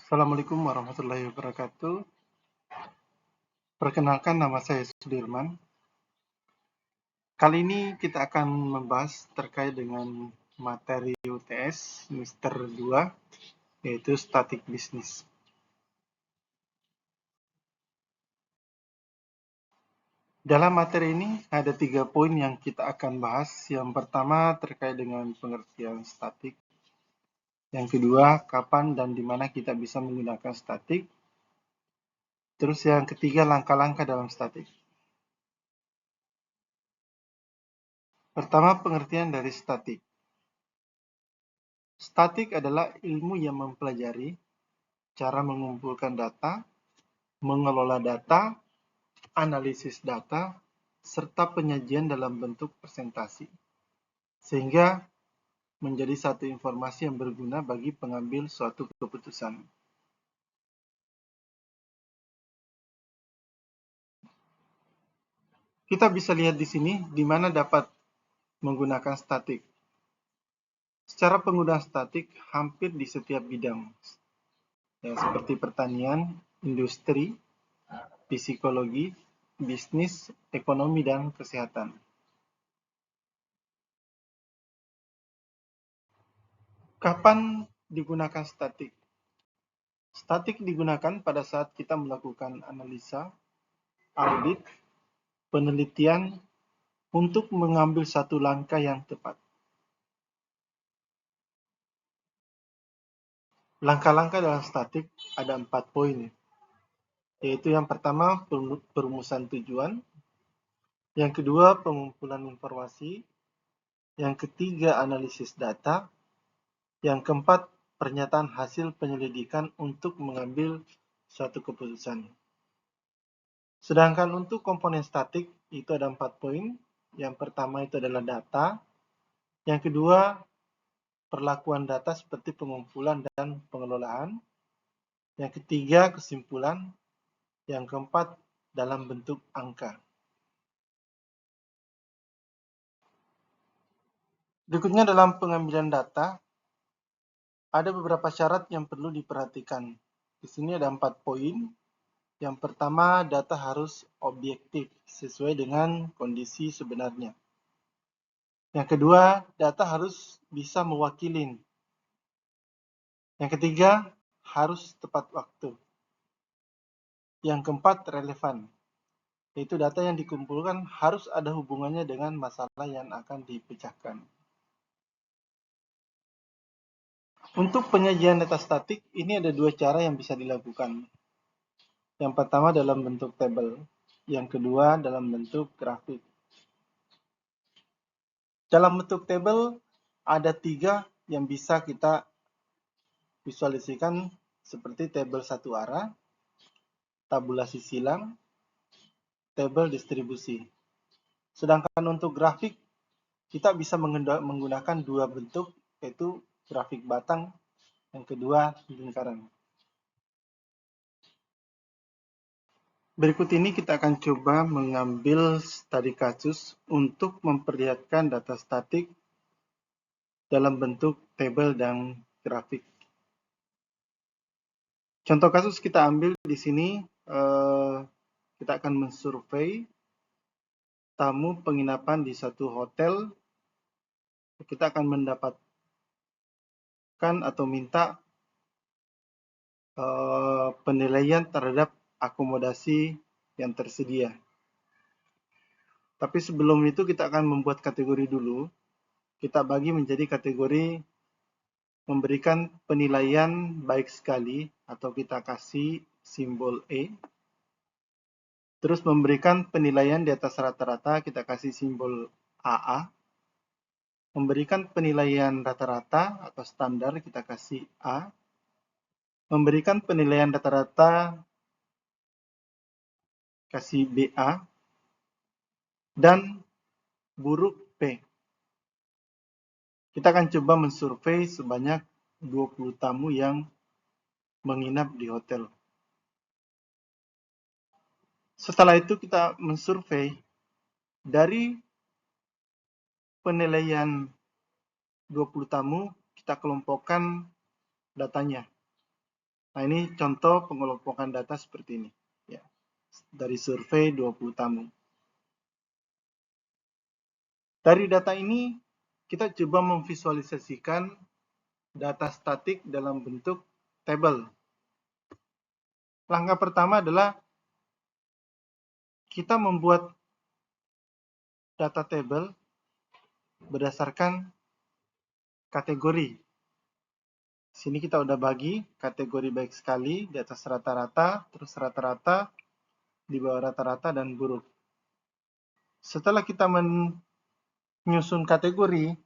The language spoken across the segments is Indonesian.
Assalamualaikum warahmatullahi wabarakatuh. Perkenalkan, nama saya Sudirman. Kali ini kita akan membahas terkait dengan materi UTS semester 2, yaitu statik bisnis. Dalam materi ini ada 3 poin yang kita akan bahas. Yang pertama terkait dengan pengertian statik. Yang kedua, kapan dan di mana kita bisa menggunakan statik. Terus yang ketiga, langkah-langkah dalam statik. Pertama, pengertian dari statik. Statik adalah ilmu yang mempelajari cara mengumpulkan data, mengelola data, analisis data, serta penyajian dalam bentuk presentasi, sehingga menjadi satu informasi yang berguna bagi pengambil suatu keputusan. Kita bisa lihat di sini di mana dapat menggunakan statik. Secara penggunaan statik hampir di setiap bidang, ya, seperti pertanian, industri, psikologi, bisnis, ekonomi, dan kesehatan. Kapan digunakan statik? Statik digunakan pada saat kita melakukan analisa, audit, penelitian untuk mengambil satu langkah yang tepat. Langkah-langkah dalam statik ada 4 poin, yaitu yang pertama perumusan tujuan, yang kedua pengumpulan informasi, yang ketiga analisis data, yang keempat pernyataan hasil penyelidikan untuk mengambil suatu keputusan. Sedangkan untuk komponen statik itu ada 4 poin. Yang pertama itu adalah data, yang kedua perlakuan data seperti pengumpulan dan pengelolaan, yang ketiga kesimpulan, yang keempat dalam bentuk angka. Berikutnya dalam pengambilan data, ada beberapa syarat yang perlu diperhatikan. Di sini ada 4 poin. Yang pertama, data harus objektif sesuai dengan kondisi sebenarnya. Yang kedua, data harus bisa mewakili. Yang ketiga, harus tepat waktu. Yang keempat, relevan. Yaitu data yang dikumpulkan harus ada hubungannya dengan masalah yang akan dipecahkan. Untuk penyajian data statik, ini ada 2 cara yang bisa dilakukan. Yang pertama dalam bentuk tabel, yang kedua dalam bentuk grafik. Dalam bentuk tabel, ada 3 yang bisa kita visualisasikan seperti tabel satu arah, tabulasi silang, tabel distribusi. Sedangkan untuk grafik, kita bisa menggunakan 2 bentuk, yaitu grafik batang, yang kedua lingkaran. Berikut ini kita akan coba mengambil studi kasus untuk memperlihatkan data statik dalam bentuk tabel dan grafik. Contoh kasus kita ambil di sini, kita akan mensurvei tamu penginapan di satu hotel. Kita akan mendapatkan atau minta penilaian terhadap akomodasi yang tersedia. Tapi sebelum itu kita akan membuat kategori dulu. Kita bagi menjadi kategori memberikan penilaian baik sekali atau kita kasih simbol E. Terus memberikan penilaian di atas rata-rata kita kasih simbol AA. Memberikan penilaian rata-rata atau standar kita kasih A. Memberikan penilaian rata-rata kasih BA. Dan buruk P. Kita akan coba mensurvei sebanyak 20 tamu yang menginap di hotel. Setelah itu kita mensurvei dari penilaian 20 tamu, kita kelompokkan datanya. Nah, ini contoh pengelompokan data seperti ini. Ya, dari survei 20 tamu. Dari data ini, kita coba memvisualisasikan data statik dalam bentuk tabel. Langkah pertama adalah kita membuat data tabel berdasarkan kategori. Di sini kita udah bagi kategori baik sekali, di atas rata-rata, terus rata-rata, di bawah rata-rata, dan buruk. Setelah kita menyusun kategori,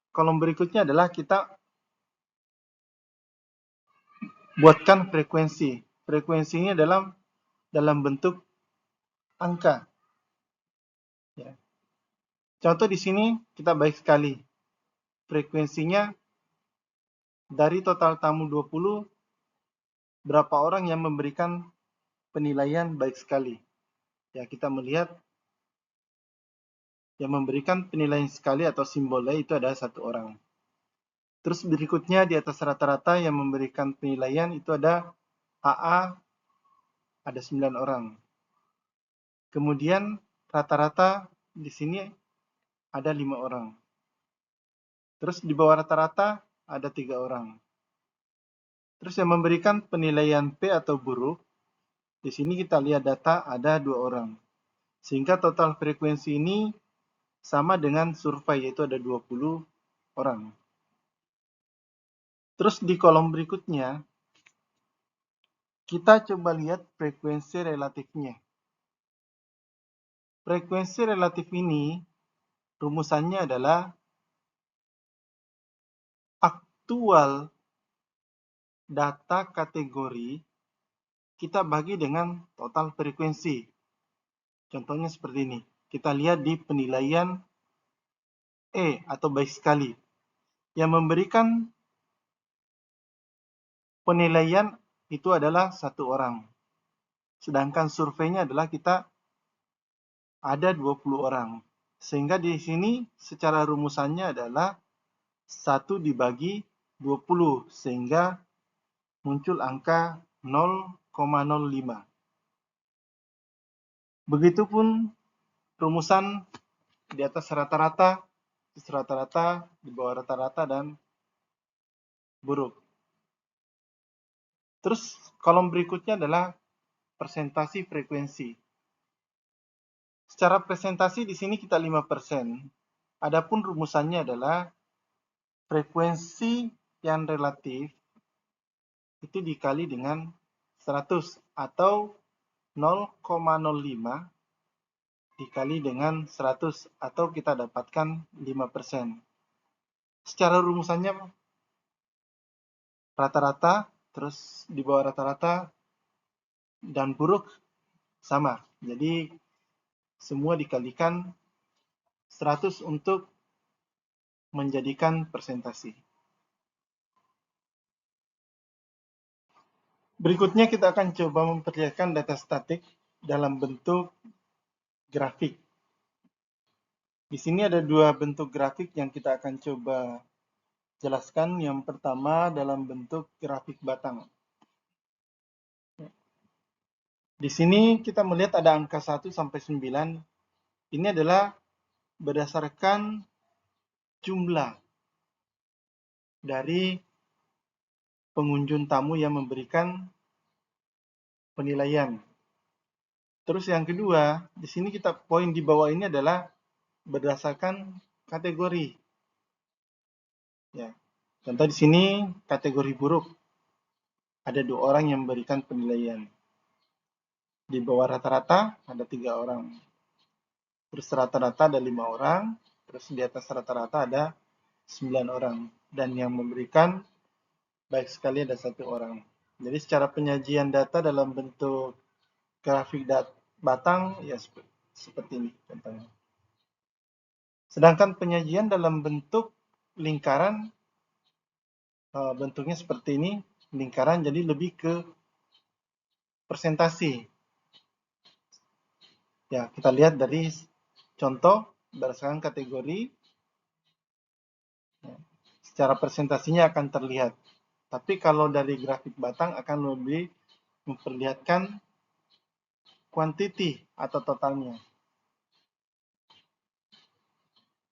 kolom berikutnya adalah kita buatkan frekuensi. Frekuensinya dalam bentuk angka. Ya. Contoh di sini kita baik sekali. Frekuensinya dari total tamu 20, berapa orang yang memberikan penilaian baik sekali. Ya, kita melihat yang memberikan penilaian sekali atau simbolnya itu ada 1 orang. Terus berikutnya di atas rata-rata yang memberikan penilaian itu ada AA, ada 9 orang. Kemudian rata-rata di sini ada 5 orang. Terus di bawah rata-rata ada 3 orang. Terus yang memberikan penilaian P atau buruk, di sini kita lihat data ada 2 orang. Sehingga total frekuensi ini sama dengan survei, yaitu ada 20 orang. Terus di kolom berikutnya, kita coba lihat frekuensi relatifnya. Frekuensi relatif ini, rumusannya adalah aktual data kategori kita bagi dengan total frekuensi. Contohnya seperti ini. Kita lihat di penilaian E atau baik sekali. Yang memberikan penilaian itu adalah 1 orang. Sedangkan surveinya adalah kita ada 20 orang. Sehingga di sini secara rumusannya adalah 1 dibagi 20. Sehingga muncul angka 0,05. Begitupun rumusan di atas rata-rata, di bawah rata-rata, dan buruk. Terus kolom berikutnya adalah presentasi frekuensi. Secara presentasi di sini kita 5%. Adapun rumusannya adalah frekuensi yang relatif itu dikali dengan 100 atau 0,05 dikali dengan 100 atau kita dapatkan 5%. Secara rumusannya rata-rata, terus di bawah rata-rata, dan buruk sama. Jadi semua dikalikan 100 untuk menjadikan presentasi. Berikutnya kita akan coba memperlihatkan data statik dalam bentuk grafik. Di sini ada 2 bentuk grafik yang kita akan coba jelaskan. Yang pertama dalam bentuk grafik batang. Di sini kita melihat ada angka 1 sampai 9. Ini adalah berdasarkan jumlah dari pengunjung tamu yang memberikan penilaian. Terus yang kedua, di sini kita poin di bawah ini adalah berdasarkan kategori. Ya. Contoh di sini kategori buruk. Ada 2 orang yang memberikan penilaian. Di bawah rata-rata ada 3 orang. Terus rata-rata ada 5 orang. Terus di atas rata-rata ada 9 orang. Dan yang memberikan baik sekali ada 1 orang. Jadi secara penyajian data dalam bentuk grafik batang ya seperti ini contohnya. Sedangkan penyajian dalam bentuk lingkaran bentuknya seperti ini, lingkaran, jadi lebih ke presentasi. Ya, kita lihat dari contoh berdasarkan kategori. Ya, secara presentasinya akan terlihat. Tapi kalau dari grafik batang akan lebih memperlihatkan quantity atau totalnya.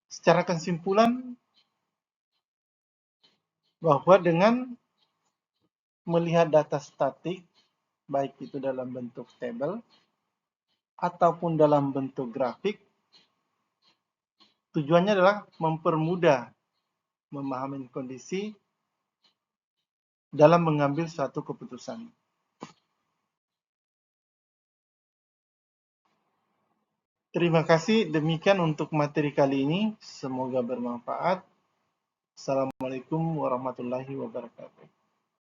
Secara kesimpulan, bahwa dengan melihat data statik, baik itu dalam bentuk tabel ataupun dalam bentuk grafik, tujuannya adalah mempermudah memahami kondisi dalam mengambil suatu keputusan. Terima kasih, demikian untuk materi kali ini. Semoga bermanfaat. Assalamualaikum warahmatullahi wabarakatuh.